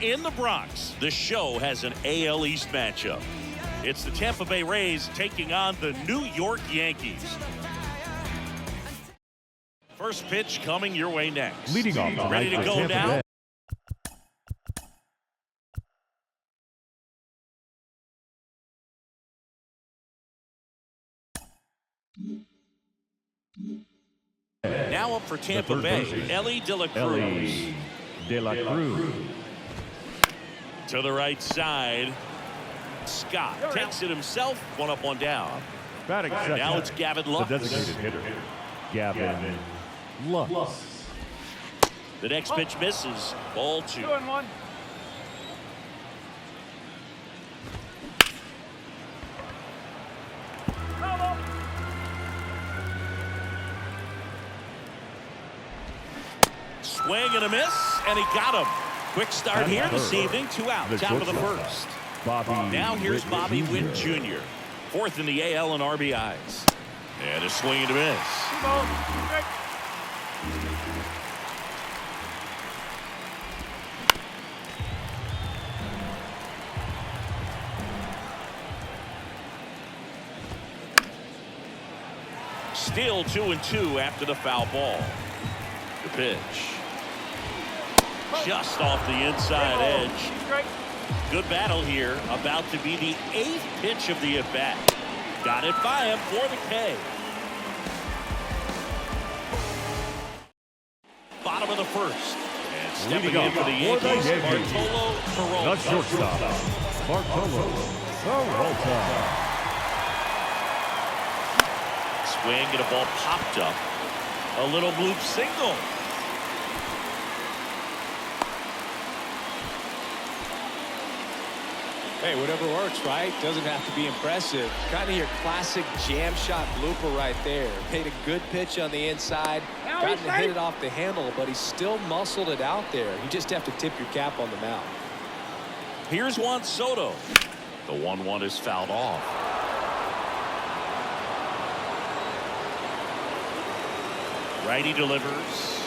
In the Bronx, the show has an AL East matchup. It's the Tampa Bay Rays taking on the New York Yankees. First pitch coming your way next. Leading off, ready to go now. Now up for Tampa Bay, Ellie De La Cruz. To the right side. Scott takes it himself. One up, one down. Now it's Gavin Lux. The designated hitter, Gavin Lux. The next pitch misses. Ball 2. 2-1. Swing and a miss, and he got him. Quick start here this evening. 2 out. Top of the first. Now here's Bobby Witt Jr. Fourth in the AL in RBIs. And a swing and a miss. Still 2-2 after the foul ball. The pitch. Just off the inside edge. Good battle here. About to be the 8th pitch of the at-bat. Got it by him for the K. Bottom of the first. And stepping in for the Yankees, Bartolo Peralta. The shortstop, Bartolo Peralta. Swing and a ball popped up. A little bloop single. Hey, whatever works, right? Doesn't have to be impressive. Kind of your classic jam shot blooper right there. Made a good pitch on the inside. Gotten to hit it off the handle, but he still muscled it out there. You just have to tip your cap on the mound. Here's Juan Soto. The 1-1 is fouled off. Righty delivers.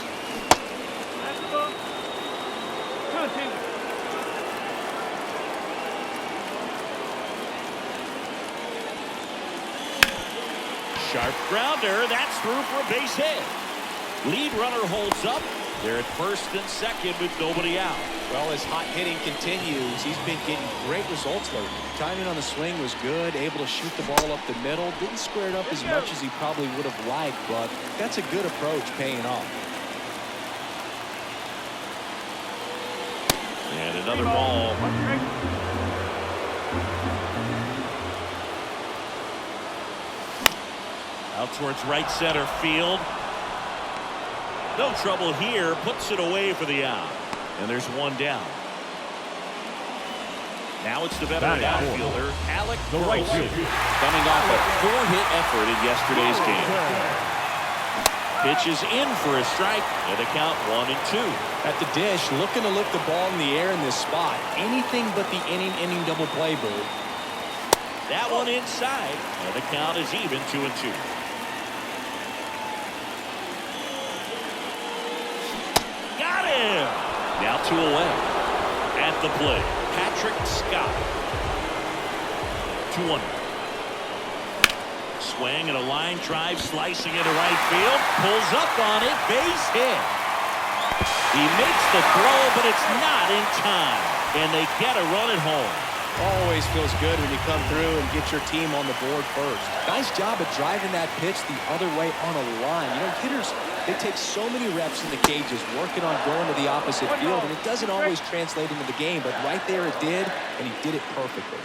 Sharp grounder. That's through for a base hit. Lead runner holds up. They're at first and second with nobody out. Well, as hot hitting continues, he's been getting great results lately. Timing on the swing was good, able to shoot the ball up the middle. Didn't square it up as much as he probably would have liked, but that's a good approach paying off. And another ball. Out towards right center field. No trouble here. Puts it away for the out. And there's one down. Now it's the veteran outfielder, Alec Burleson, coming off a 4-hit effort in yesterday's game. Pitch is in for a strike, and the count 1-2. At the dish, looking to lift the ball in the air in this spot. Anything but the inning double play, Bird. That one inside, and the count is even 2-2. Got him! Now 2 away. At the plate, Patrick Scott. 2-1. Swing and a line drive slicing into right field. Pulls up on it. Base hit. He makes the throw, but it's not in time. And they get a run at home. Always feels good when you come through and get your team on the board first. Nice job of driving that pitch the other way on a line. You know, hitters, they take so many reps in the cages working on going to the opposite field, and it doesn't always translate into the game, but right there it did, and he did it perfectly.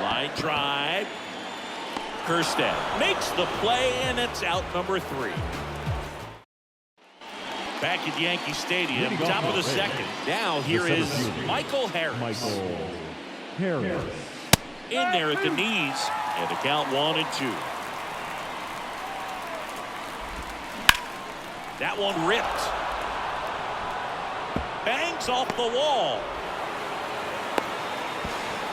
Line drive. Kirstead makes the play, and it's out number 3. Back at Yankee Stadium, top of the second. Now here is Michael Harris. In there at the knees, and the count 1-2. That one ripped. Bangs off the wall.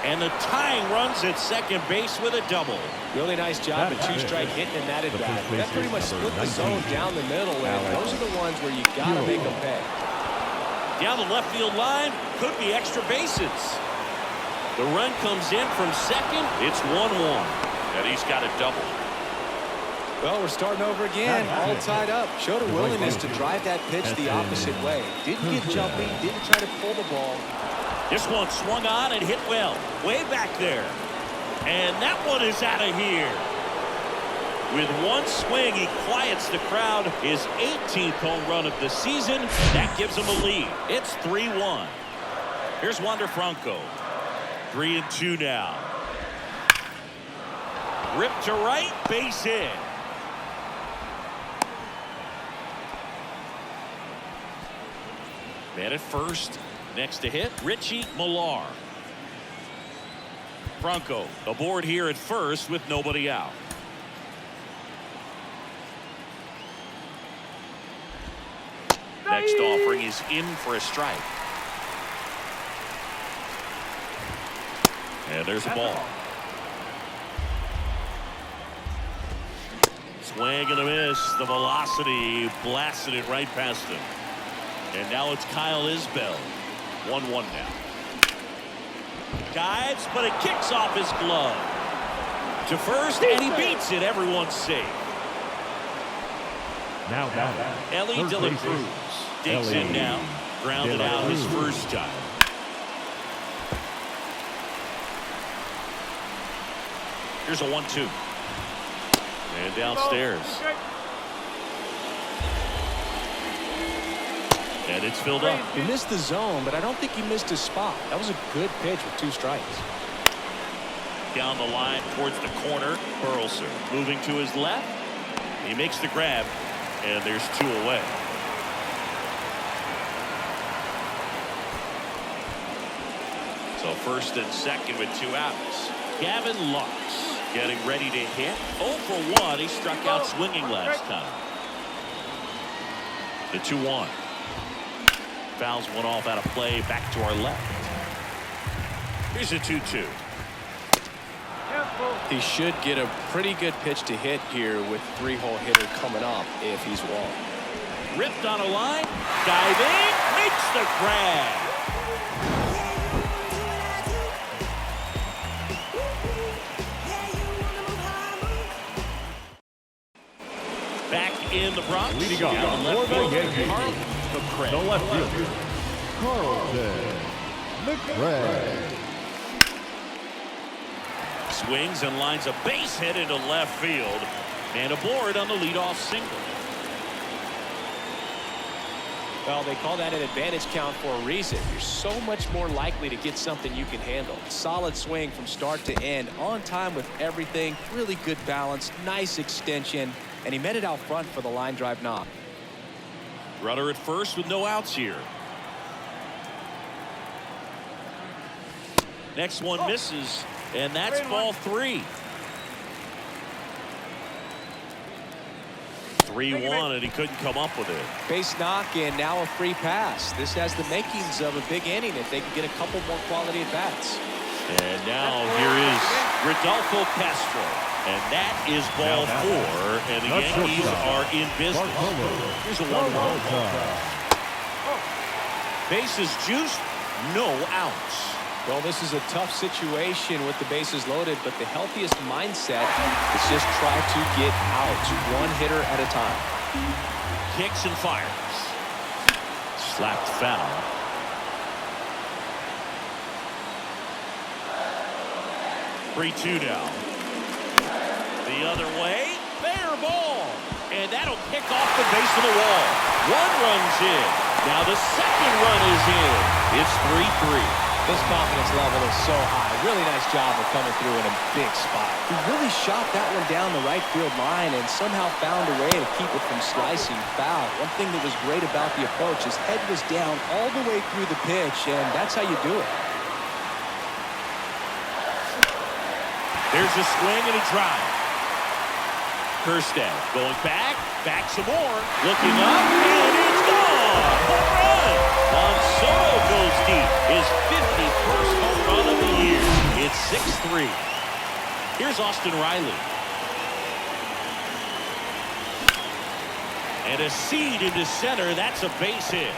And the tying runs at second base with a double. Really nice job at 2-strike hitting in that at bat. That pretty much split the zone down the middle, and those are the ones where you got to make them pay. Down the left field line, could be extra bases. The run comes in from second. It's 1-1. And he's got a double. Well, we're starting over again, all tied up. Showed a willingness to drive that pitch the opposite way. Didn't get jumpy, didn't try to pull the ball. This one swung on and hit well, way back there. And that one is out of here. With one swing, he quiets the crowd. His 18th home run of the season. That gives him a lead. It's 3-1. Here's Wander Franco. 3-2 now. Rip to right, base hit. Man at first. Next to hit, Richie Millar. Franco aboard here at first with nobody out. Next offering is in for a strike. And there's a ball. Swing and a miss. The velocity blasted it right past him. And now it's Kyle Isbell. 1-1 now. Dives, but it kicks off his glove. To first, and he beats it. Everyone's safe. Now, Ellie De La Cruz digs in now. Grounded out his first time. Here's a 1-2. And downstairs. And it's filled up. He missed the zone, but I don't think he missed his spot. That was a good pitch with 2 strikes. Down the line towards the corner. Burleson moving to his left. He makes the grab, and there's 2 away. So first and second with 2 outs. Gavin Lux getting ready to hit. 0 for 1. He struck out swinging last time. The 2-1. Fouls one off out of play back to our left. Here's a 2-2. He should get a pretty good pitch to hit here with 3-hole hitter coming up if he's wrong. Ripped on a line. Diving. Makes the grab. Back in the Bronx. Leading off Down the left for the field. Yankees. The left fielder, Carlton McRae. Swings and lines a base hit into left field. And aboard on the leadoff single. Well, they call that an advantage count for a reason. You're so much more likely to get something you can handle. Solid swing from start to end. On time with everything. Really good balance. Nice extension. And he met it out front for the line drive knock. Runner at first with no outs here. Next one misses, and that's ball 3. 3-1, and he couldn't come up with it. Base knock and now a free pass. This has the makings of a big inning if they can get a couple more quality at bats. And now here is Rodolfo Castro. And that is ball 4, and the Yankees are in business. Here's a 1-1. Bases juiced, no outs. Well, this is a tough situation with the bases loaded, but the healthiest mindset is just try to get outs, 1 hitter at a time. Kicks and fires. Slapped foul. Three-2 now. The other way, fair ball. And that'll kick off the base of the wall. 1 run's in. Now the second run is in. It's 3-3. This confidence level is so high. Really nice job of coming through in a big spot. He really shot that one down the right field line and somehow found a way to keep it from slicing foul. One thing that was great about the approach, his head was down all the way through the pitch, and that's how you do it. There's a swing and a drive. Kirstead going back some more, looking up, and it's gone. Home run. Soto goes deep. His 51st home run of the year. It's 6-3. Here's Austin Riley. And a seed into center. That's a base hit.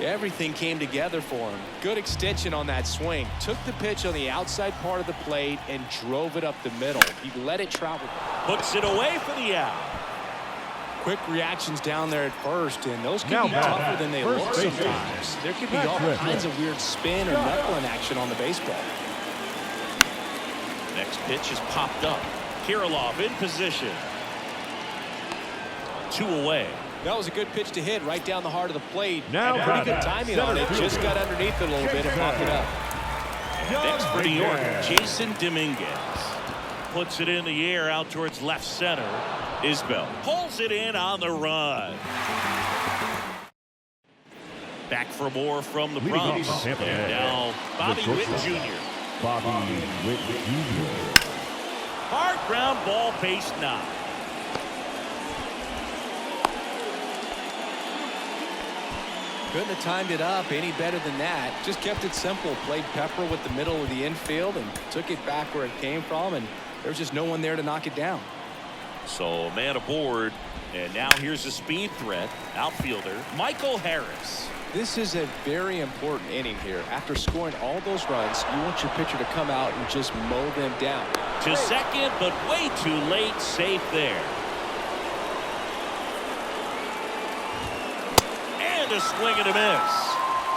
Everything came together for him. Good extension on that swing. Took the pitch on the outside part of the plate and drove it up the middle. He let it travel. Puts it away for the out. Quick reactions down there at first, and those can be tougher than they look sometimes. There could be all kinds of weird spin or knuckling action on the baseball. Next pitch is popped up. Kirilov in position. 2 away. That was a good pitch to hit right down the heart of the plate. Now pretty good timing on it. Just got underneath it a little bit and popped it up. Next for New York, Jason Dominguez. Puts it in the air out towards left center. Isbell pulls it in on the run. Back for more from the Bronx. Tampa. And now Bobby Witt Jr. Bobby Witt Jr. Hard ground ball, base knock. Couldn't have timed it up any better than that. Just kept it simple. Played pepper with the middle of the infield and took it back where it came from, and there was just no one there to knock it down. So a man aboard, and now here's a speed threat. Outfielder Michael Harris. This is a very important inning here. After scoring all those runs, you want your pitcher to come out and just mow them down. To second, but way too late. Safe there. And a swing and a miss.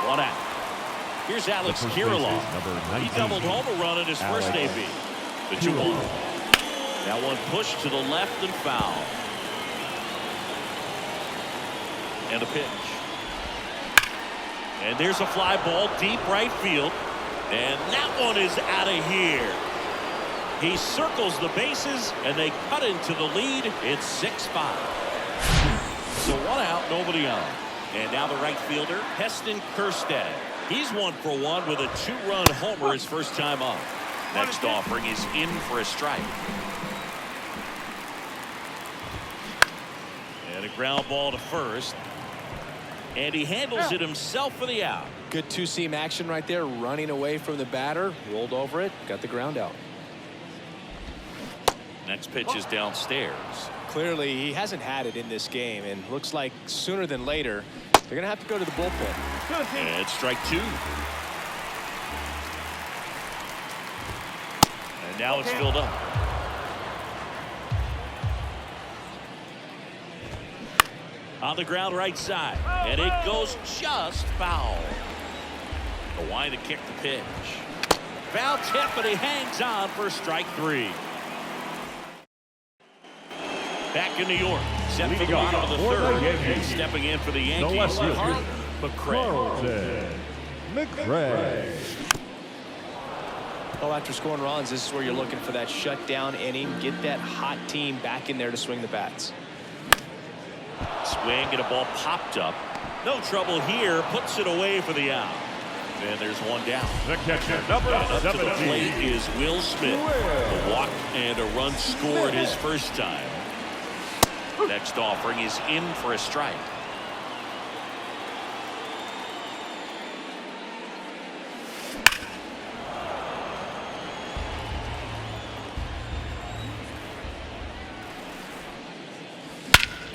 1 out. Here's Alex Kirilov. He doubled home a run in his first AB. The 2-1. That one pushed to the left and foul. And a pitch. And there's a fly ball deep right field. And that one is out of here. He circles the bases, and they cut into the lead. It's 6-5. So 1 out, nobody on. And now the right fielder, Heston Kjerstad. He's 1 for 1 with a 2-run homer his first time up. Next offering is in for a strike. And a ground ball to first. And he handles it himself for the out. Good two-seam action right there, running away from the batter. Rolled over it, got the ground out. Next pitch is downstairs. Clearly, he hasn't had it in this game, and looks like sooner than later, they're going to have to go to the bullpen. And strike 2. And now it's filled up. On the ground right side, and it goes just foul. The wind to kick the pitch. Foul tip, but he hangs on for strike 3. Back in New York, set for the bottom of the third, and stepping in for the Yankees, Carlton McRae. Well, after scoring runs, this is where you're looking for that shutdown inning. Get that hot team back in there to swing the bats. Swing and a ball popped up. No trouble here. Puts it away for the out. And there's 1 down. The catcher, number and up 17. to the plate is Will Smith. A walk and a run scored his first time. Next offering is in for a strike.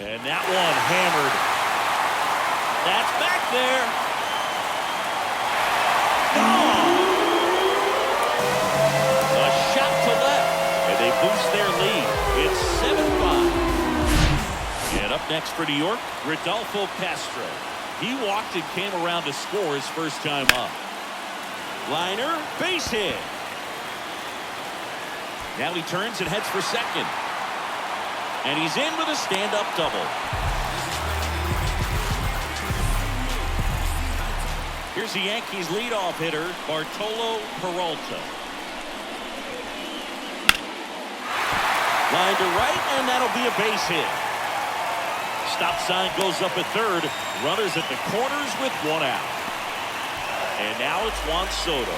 And that one hammered. That's back there. Gone. A shot to left. And they boost their lead. It's 7-5. And up next for New York, Rodolfo Castro. He walked and came around to score his first time up. Liner, base hit. Now he turns and heads for second. And he's in with a stand-up double. Here's the Yankees leadoff hitter, Bartolo Peralta. Line to right, and that'll be a base hit. Stop sign goes up at third. Runners at the corners with 1 out. And now it's Juan Soto.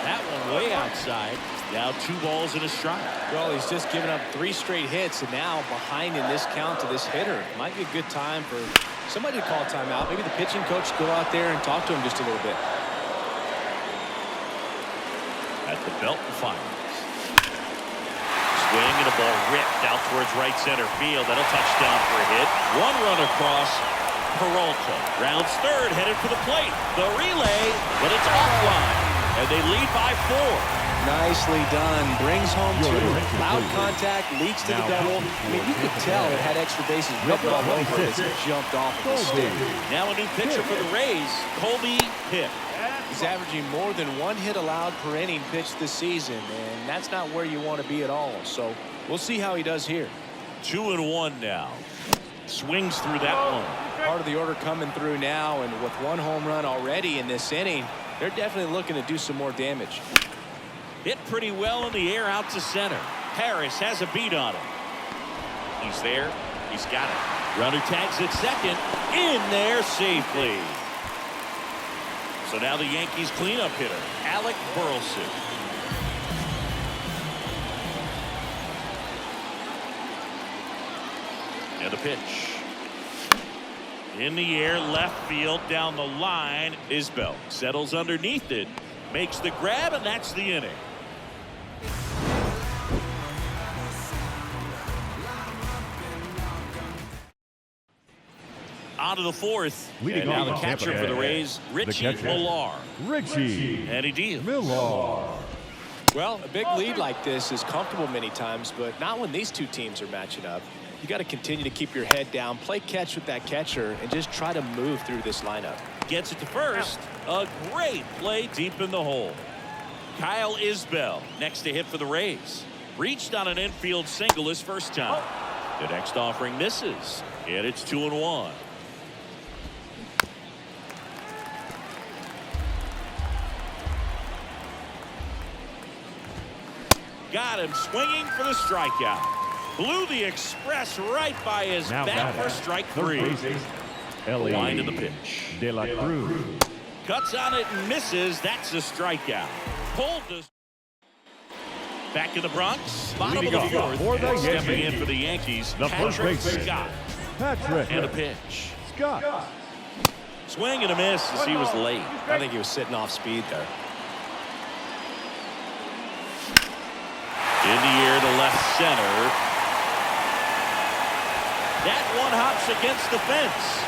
That one way outside. Now 2 balls and a strike. Well, he's just given up 3 straight hits, and now behind in this count to this hitter. Might be a good time for somebody to call timeout. Maybe the pitching coach go out there and talk to him just a little bit. At the belt and fires. Swing and a ball ripped out towards right center field. That'll touchdown for a hit. One run across. Peralta rounds third, headed for the plate. The relay, but it's offline, and they lead by 4. Nicely done. Brings home 2. Loud contact, leads to the double. I mean, you could tell it had extra bases written all over it as it jumped off of the stick. Now a new pitcher for the Rays, Colby Pitt. He's averaging more than 1 hit allowed per inning pitched this season, and that's not where you want to be at all. So we'll see how he does here. 2-1 now. Swings through that one. Part of the order coming through now, and with 1 home run already in this inning, they're definitely looking to do some more damage. Hit pretty well in the air out to center. Harris has a beat on him. He's there. He's got it. Runner tags at second. In there safely. So now the Yankees cleanup hitter, Alec Burleson. And a pitch. In the air, left field, down the line. Isbell settles underneath it, makes the grab, and that's the inning. On to the 4th. Leading and now off the from catcher Tampa for the Bay, Rays, the Richie catcher, Millar. Richie And he deals. Millar. Well, a big lead like this is comfortable many times, but not when these two teams are matching up. You got to continue to keep your head down, play catch with that catcher, and just try to move through this lineup. Gets it to first. A great play deep in the hole. Kyle Isbell next to hit for the Rays. Reached on an infield single his first time. The next offering misses, and it's 2-1. Got him swinging for the strikeout. Blew the express right by his Now back got for it. strike Third 3. baseman, Ellie Line to the pitch. De La Cruz. Cuts on it and misses. That's a strikeout. Pulled this. Back in the Bronx. Bottom of the Leading off 4th. for the And stepping in Yankees, for the Yankees. the first Patrick baseman, Scott. Patrick And a pitch. Scott. Swing and a miss as he was late. I think he was sitting off speed there. In the air to left center. That one hops against the fence.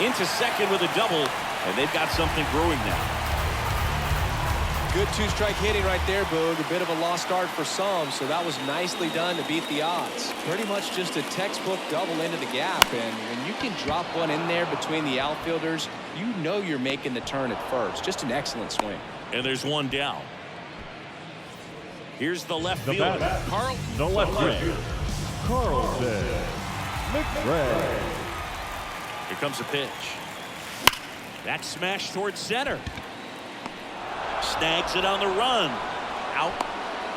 Into second with a double. And they've got something brewing now. Good 2-strike hitting right there, Boog. A bit of a lost start for some, so that was nicely done to beat the odds. Pretty much just a textbook double into the gap, and when you can drop one in there between the outfielders, you know you're making the turn at first. Just an excellent swing. And there's one down. Here's the left fielder, bat. Carl. The left fielder, Carlton McRae. Here comes a pitch. That's smashed towards center. Snags it on the run. Out.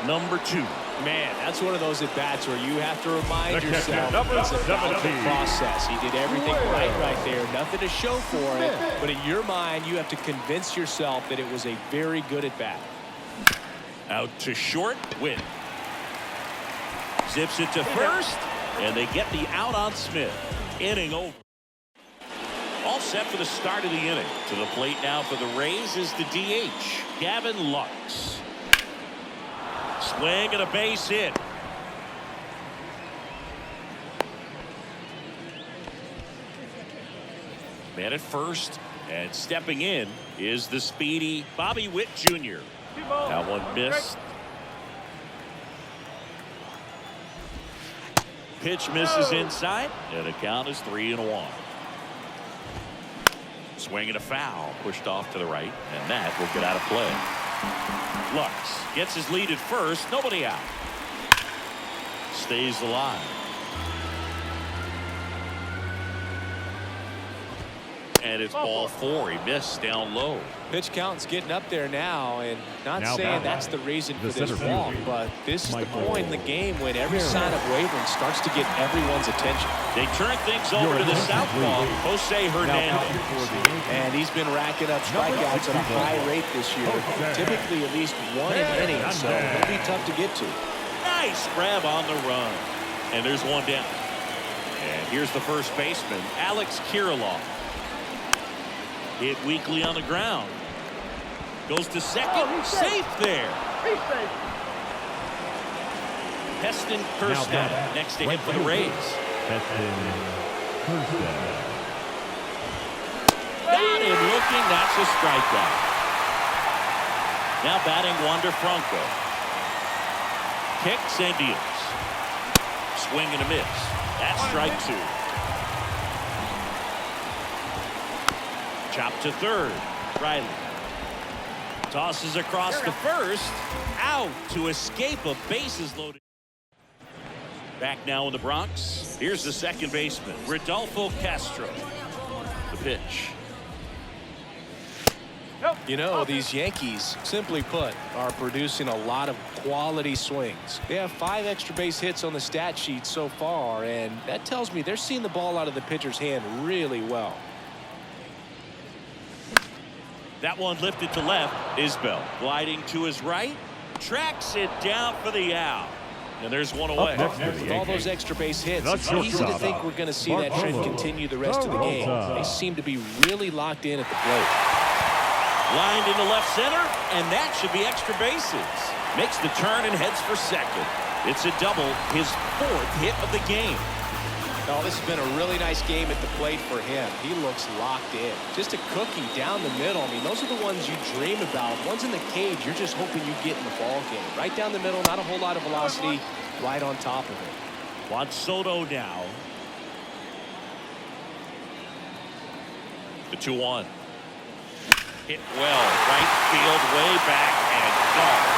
Number 2. Man, that's one of those at-bats where you have to remind The catcher, yourself number it's about the 17. process. He did everything right there. Nothing to show for it. But in your mind, you have to convince yourself that it was a very good at-bat. Out to short. Win. Zips it to first. And they get the out on Smith. Inning over. All set for the start of the inning. To the plate now for the Rays is the DH, Gavin Lux. Swing and a base hit. Man at first, and stepping in is the speedy Bobby Witt Jr. That one missed. Pitch misses inside, and the count is 3-1. Swing and a foul, pushed off to the right, and that will get out of play. Lux gets his lead at first, nobody out. Stays alive. And it's ball 4. He missed down low. Pitch count's getting up there now, and not Now saying back. that's the reason for The this center walk, fielder, but this is the Michael point in the game when every sign of wavering starts to get everyone's attention. They turn things over to the southpaw, Jose Hernandez. And he's been racking up strikeouts at a high rate this year, typically at least one an inning, so it'll be tough to get to. Nice grab on the run. And there's one down. And here's the first baseman, Alex Kirilloff. Hit weakly on the ground. Goes to second. Safe there. Heston Kjerstad next to him for the Rays. Heston Kjerstad. Got him looking. That's a strikeout. Now batting Wander Franco. Kicks and deals. Swing and a miss. That's strike 2. Chop to third. Riley tosses across to first. Out to escape a bases loaded. Back now in the Bronx. Here's the second baseman, Rodolfo Castro. The pitch. You know, these Yankees, simply put, are producing a lot of quality swings. They have 5 extra base hits on the stat sheet so far, and that tells me they're seeing the ball out of the pitcher's hand really well. That one lifted to left. Isbell gliding to his right. Tracks it down for the out. And there's one away. With all those extra base hits, it's easy to think we're going to see that trend continue the rest of the game. They seem to be really locked in at the plate. Lined into left center, and that should be extra bases. Makes the turn and heads for second. It's a double, his 4th hit of the game. Oh, this has been a really nice game at the plate for him. He looks locked in. Just a cookie down the middle. I mean, those are the ones you dream about. Ones in the cage, you're just hoping you get in the ball game. Right down the middle, not a whole lot of velocity, right on top of it. Juan Soto now. The 2-1. Hit well, right field, way back, and gone.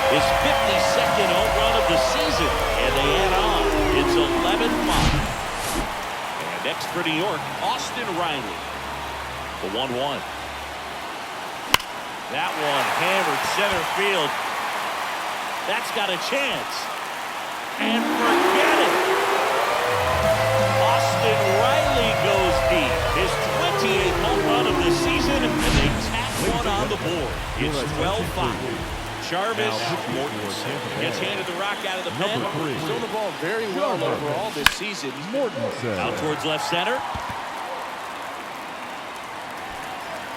His 52nd home run of the season, and they add on. It's 11-5. And next for New York, Austin Riley. The 1-1. That one hammered center field. That's got a chance. And forget it. Austin Riley goes deep. His 28th home run of the season, and they tack one on the board. It's 12-5. Jarvis Mortensen gets handed the rock out of the pen. He's thrown the ball very well overall this season. Out towards left center.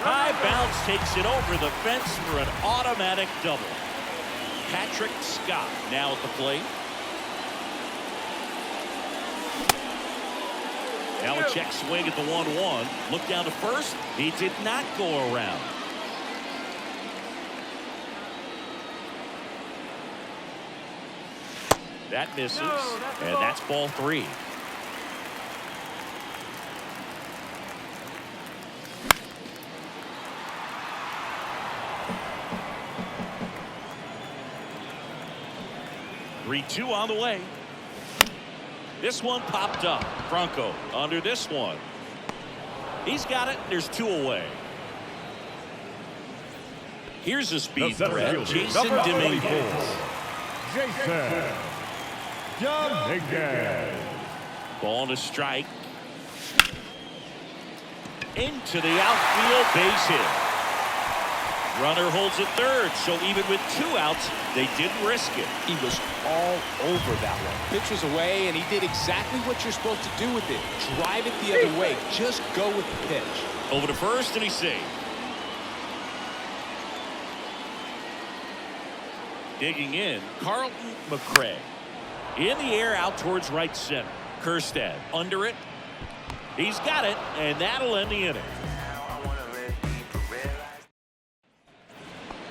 High bounce takes it over the fence for an automatic double. Patrick Scott now at the plate. Now a check swing at the 1-1. Look down to first. He did not go around. That misses, and that's ball 3. Three-two on the way. This one popped up. Franco under this one. He's got it. There's 2 away. Here's a speed threat. Jason Dominguez. Jason Dominguez. Ball to strike. Into the outfield, base hit. Runner holds at third, so even with 2 outs, they didn't risk it. He was all over that one. Pitch was away, and he did exactly what you're supposed to do with it. Drive it the other way. Just go with the pitch. Over to first, and he's safe. Digging in, Carlton McRae. In the air, out towards right center. Kjerstad under it. He's got it, and that'll end the inning.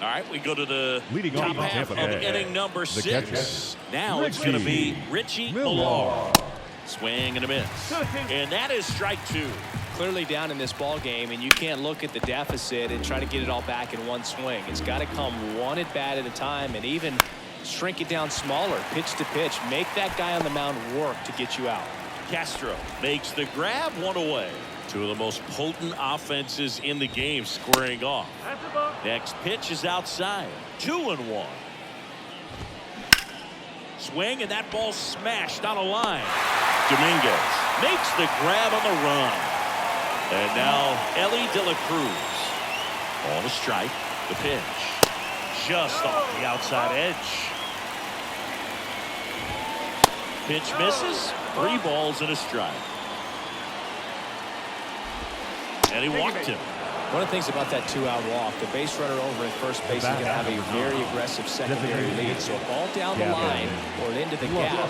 All right, we go to the leading top off half of inning number 6. Catcher. Now it's going to be Richie Millar. Swing and a miss. And that is strike 2. Clearly down in this ball game, and you can't look at the deficit and try to get it all back in one swing. It's got to come one at bat at a time, and even shrink it down smaller, pitch to pitch. Make that guy on the mound work to get you out. Castro makes the grab, 1 away. 2 of the most potent offenses in the game squaring off. Next pitch is outside. 2-1. Swing, and that ball smashed on a line. Dominguez makes the grab on the run. And now Ellie De La Cruz. On a strike. The pitch. Just off the outside edge. Pitch misses. 3 balls and a strike. And he walked him. One of the things about that two-out walk, the base runner over at first base is going to have a very aggressive secondary lead. So a ball down the line or into the gap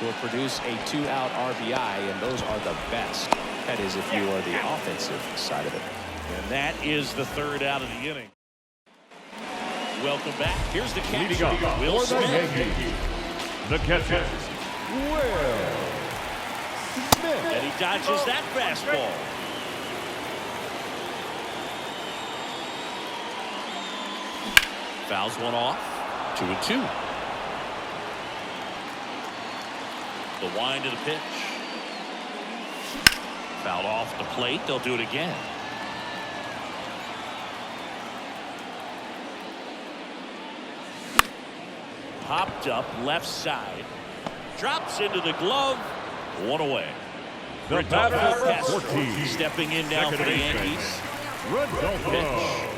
will produce a two-out RBI, and those are the best. That is if you are the offensive side of it. And that is the third out of the inning. Welcome back. Here's the catcher, Will Smith. The catcher, Will Smith. And he dodges that fastball. Fouls one off. 2-2. The wind of the pitch. Fouled off the plate. They'll do it again. Popped up left side. Drops into the glove. One away. Rodolfo stepping in now for the Yankees. Rodolfo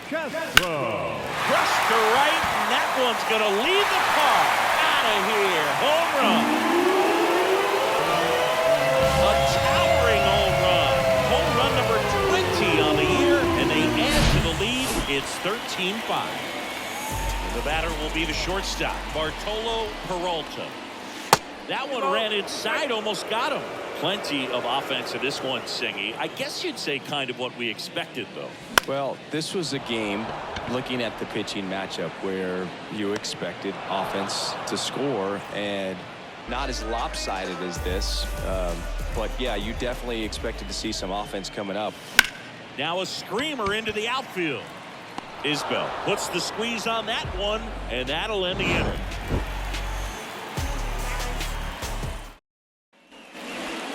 Castro. Crushed to right, and that one's going to leave the park. Out of here. Home run. A towering home run. Home run number 20 on the year, and they add to the lead. It's 13-5. The batter will be the shortstop, Bartolo Peralta. That one ran inside, almost got him. Plenty of offense in this one, Singy. I guess you'd say kind of what we expected, though. Well, this was a game, looking at the pitching matchup, where you expected offense to score, and not as lopsided as this. But, yeah, you definitely expected to see some offense coming up. Now a screamer into the outfield. Isbell puts the squeeze on that one, and that'll end the inning.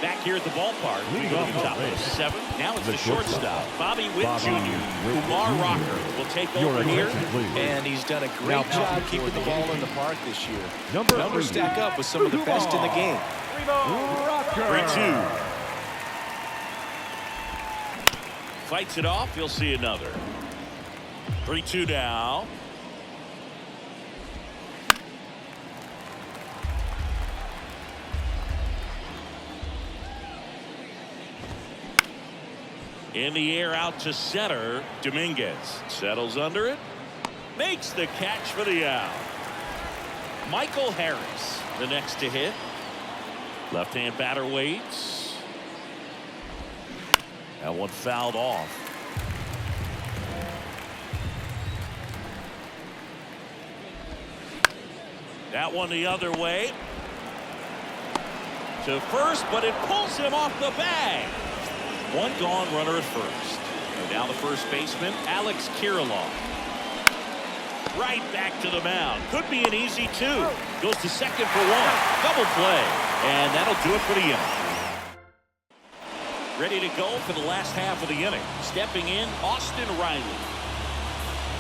Back here at the ballpark, we go to the top of the seventh. Now it's the shortstop, Bobby Witt Jr. Kumar Rocker will take over here, and he's done a great job keeping the ball in the park this year. Numbers stack up with some of the best in the game. 3-2. Fights it off. You'll see another. 3-2 now. In the air out to center. Dominguez settles under it. Makes the catch for the out. Michael Harris, the next to hit. Left-hand batter waits. That one fouled off. That one the other way. To first, but it pulls him off the bag. One gone, runner at first. And now the first baseman, Alex Kirilloff. Right back to the mound. Could be an easy two. Goes to second for one. Double play. And that'll do it for the inning. Ready to go for the last half of the inning. Stepping in, Austin Riley.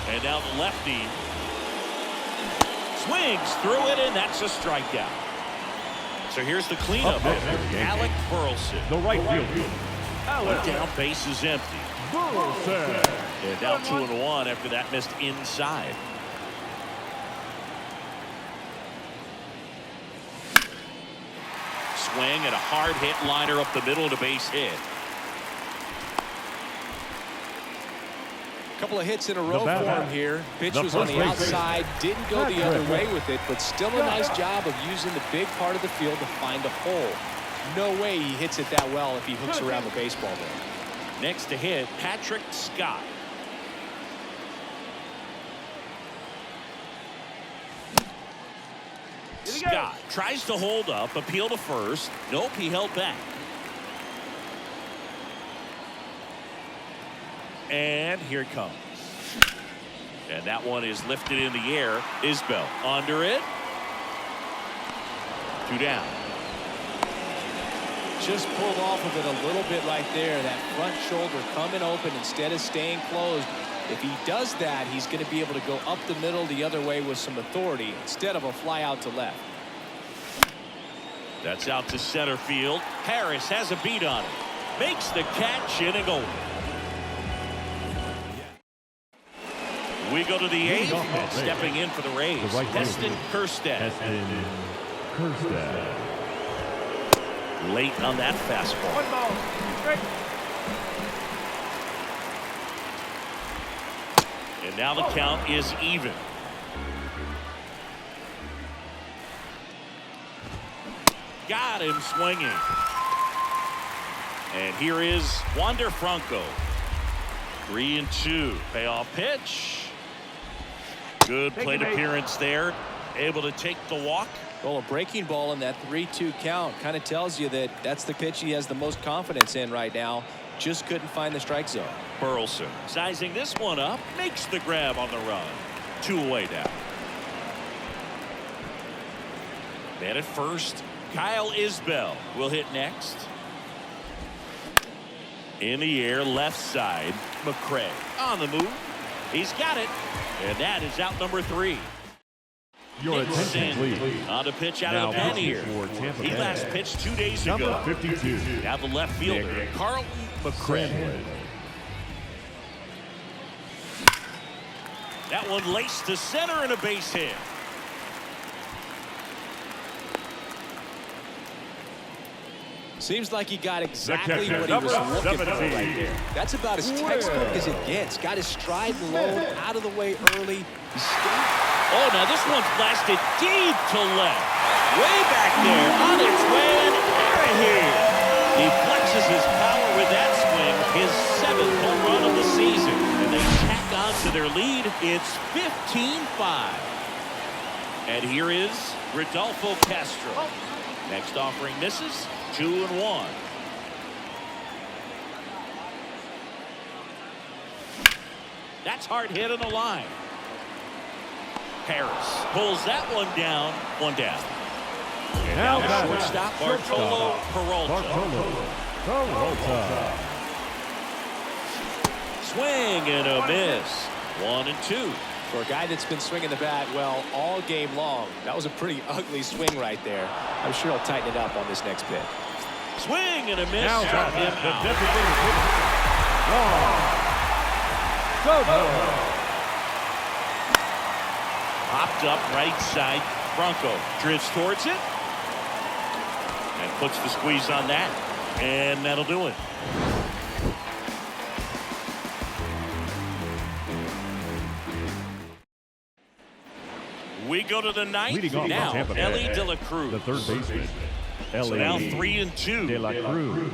And now the lefty swings through it, and that's a strikeout. So here's the cleanup. Alec Burleson. The right fielder. One down, base is empty. Burleson. And down 2-1 after that missed inside. Swing and a hard hit liner up the middle to base hit. A couple of hits in a row for him here. Pitch was on the outside, didn't go the other way with it, but still a nice job of using the big part of the field to find a hole. No way he hits it that well if he hooks around the baseball there. Next to hit, Patrick Scott. Scott tries to hold up, appeal to first. Nope, he held back. And here it comes. And that one is lifted in the air. Isbell under it. 2 down. Just pulled off of it a little bit right there. That front shoulder coming open instead of staying closed. If he does that, he's going to be able to go up the middle the other way with some authority instead of a fly out to left. That's out to center field. Harris has a beat on it. Makes the catch, inning over. We go to the 8th. Stepping in for the Rays, Heston Kjerstad. Late on that fastball. Now the count is even. Got him swinging. And here is Wander Franco. 3-2. Payoff pitch. Good plate appearance there. Able to take the walk. Well, a breaking ball in that 3-2 count kind of tells you that that's the pitch he has the most confidence in right now. Just couldn't find the strike zone. Burleson sizing this one up. Makes the grab on the run. 2 away now. Man at first. Kyle Isbell will hit next. In the air, left side. McCray on the move. He's got it. And that is out number 3. Your attention, please. On the pitch out of the pen here. He last pitched 2 days ago. Number 52. Now the left fielder, Carlton McCray. That one laced to center and a base hit. Seems like he got exactly what he was looking for right there. That's about as textbook as it gets. Got his stride low, out of the way early. Oh, now this one's blasted deep to left. Way back there, on its way and out of here. He flexes his power with that swing, his 7th home run of the season. And they tack on to their lead. It's 15-5. And here is Rodolfo Castro. Next offering misses. 2-1. That's hard hit on the line. Harris pulls that one down. 1 down. And now the shortstop, Bartolo Peralta. Swing and a miss. 1-2. For a guy that's been swinging the bat well all game long, that was a pretty ugly swing right there. I'm sure he'll tighten it up on this next pitch. Swing and a miss. Now Shot him the out. designated hitter. Popped up right side. Bronco drifts towards it. And puts the squeeze on that. And that'll do it. We go to the 9th. Now, Ellie De La Cruz. The third baseman. So now 3-2. De La Cruz.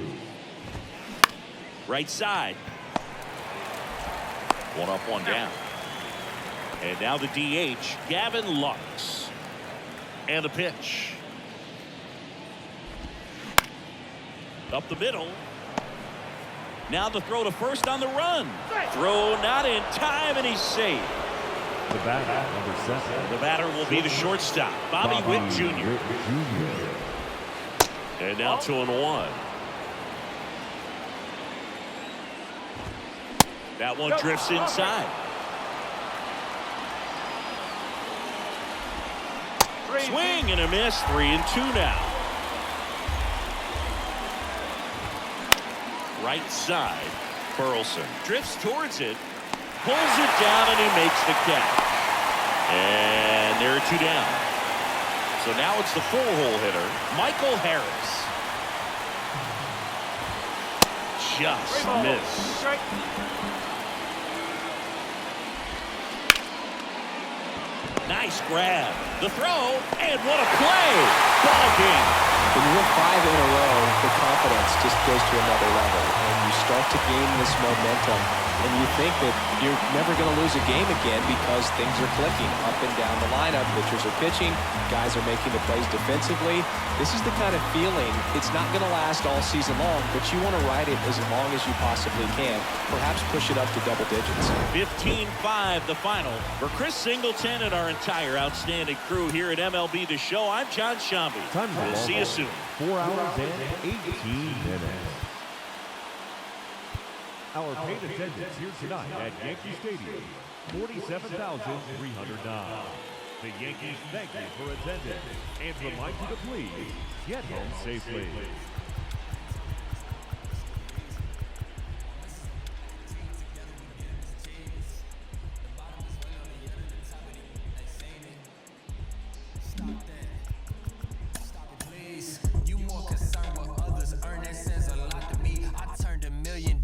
Right side. 1 up, 1 down. And now the DH, Gavin Lux. And a pitch. Up the middle. Now the throw to first on the run. Throw not in time, and he's safe. The batter, number 7. The batter will be the shortstop, Bobby Witt Jr. And now 2-1. That one drifts inside. Swing and a miss. 3-2 now. Right side. Burleson drifts towards it. Pulls it down and he makes the catch. And there are 2 down. So now it's the 4-hole hitter, Michael Harris. Just missed. Nice grab. The throw, and what a play. Ball game. When you win 5 in a row, the confidence just goes to another level. And you start to gain this momentum. And you think that you're never going to lose a game again because things are clicking up and down the lineup. Pitchers are pitching. Guys are making the plays defensively. This is the kind of feeling. It's not going to last all season long, but you want to ride it as long as you possibly can. Perhaps push it up to double digits. 15-5 the final. For Chris Singleton and our entire outstanding crew here at MLB The Show, I'm John Shambi. We'll see you soon. 4 hours and 18 minutes. Our paid attendance here tonight at Yankee Stadium, 47,309. The Yankees thank you for attending and remind you to please get home safely.